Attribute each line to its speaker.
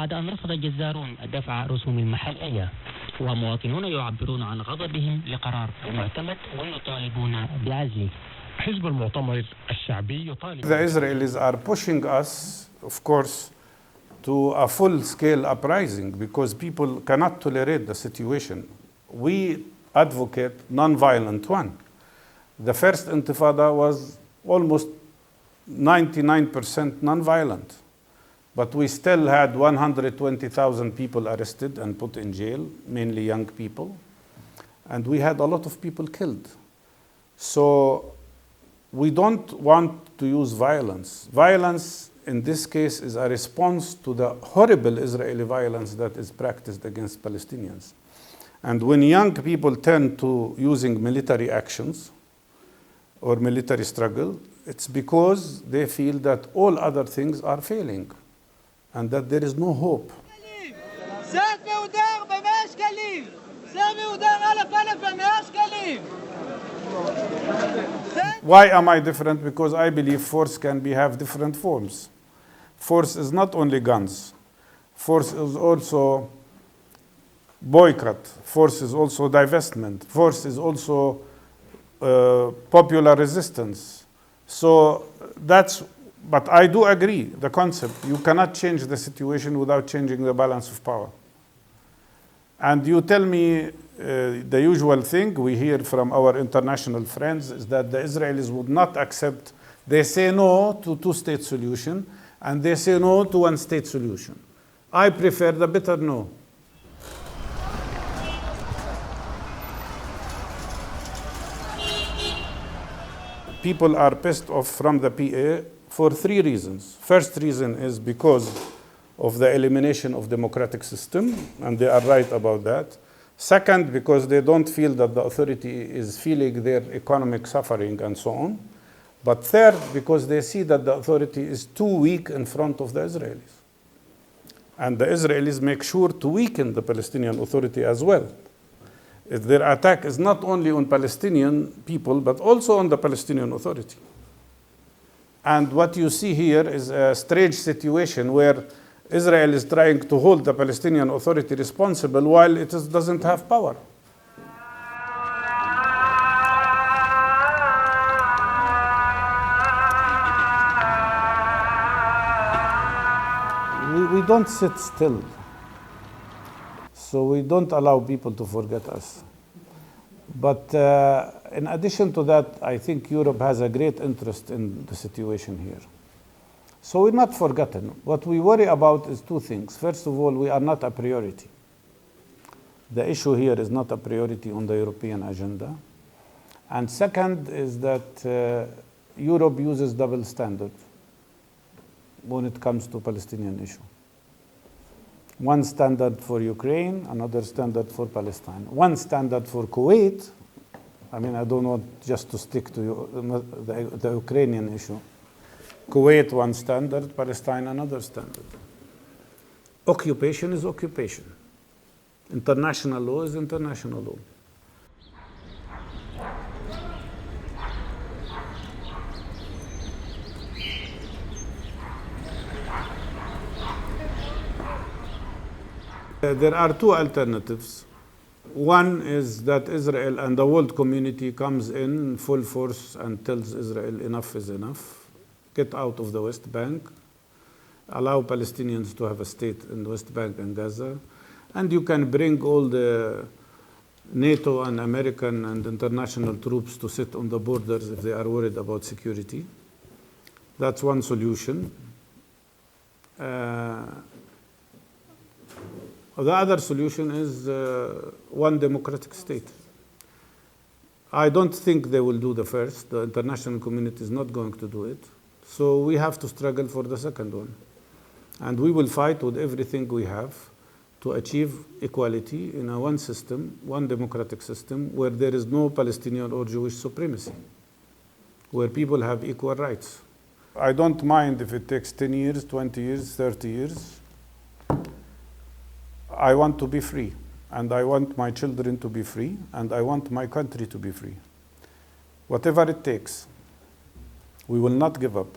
Speaker 1: بعد أن رفض الجزارون دفع رسوم المحلية، ومواطنون يعبرون عن غضبهم لقرار المعتمد ويطالبون بعزله.
Speaker 2: حزب المؤتمر الشعبي يطالب.
Speaker 3: The Israelis are pushing us, of course, to a full-scale uprising because people cannot tolerate the situation. We advocate non-violent one. The first Intifada was almost 99% non-violent, but we still had 120,000 people arrested and put in jail, mainly young people, and we had a lot of people killed. So we don't want to use violence. Violence in this case is a response to the horrible Israeli violence that is practiced against Palestinians. And when young people turn to using military actions or military struggle, it's because they feel that all other things are failing and that there is no hope. Why am I different? Because I believe force can have different forms. Force is not only guns. Force is also boycott. Force is also divestment. Force is also popular resistance. So but I do agree, the concept, you cannot change the situation without changing the balance of power. And you tell me the usual thing we hear from our international friends is that the Israelis would not accept, they say no to two-state solution, and they say no to one-state solution. I prefer the better no. People are pissed off from the PA for three reasons. First reason is because of the elimination of democratic system, and they are right about that. Second, because they don't feel that the authority is feeling their economic suffering and so on. But third, because they see that the authority is too weak in front of the Israelis. And the Israelis make sure to weaken the Palestinian Authority as well. Their attack is not only on Palestinian people, but also on the Palestinian Authority. And what you see here is a strange situation where Israel is trying to hold the Palestinian Authority responsible while it doesn't have power. We don't sit still. So we don't allow people to forget us. But in addition to that, I think Europe has a great interest in the situation here. So we're not forgotten. What we worry about is two things. First of all, we are not a priority. The issue here is not a priority on the European agenda. And second is that Europe uses double standard when it comes to Palestinian issue. One standard for Ukraine, another standard for Palestine. One standard for Kuwait. I mean, I don't want just to stick to the Ukrainian issue. Kuwait, one standard, Palestine, another standard. Occupation is occupation. International law is international law. There are two alternatives. One is that Israel and the world community comes in full force and tells Israel enough is enough. Get out of the West Bank. Allow Palestinians to have a state in the West Bank and Gaza. And you can bring all the NATO and American and international troops to sit on the borders if they are worried about security. That's one solution. The other solution is one democratic state. I don't think they will do the first. The international community is not going to do it. So we have to struggle for the second one. And we will fight with everything we have to achieve equality in a one system, one democratic system, where there is no Palestinian or Jewish supremacy, where people have equal rights. I don't mind if it takes 10 years, 20 years, 30 years. I want to be free, and I want my children to be free, and I want my country to be free. Whatever it takes, we will not give up.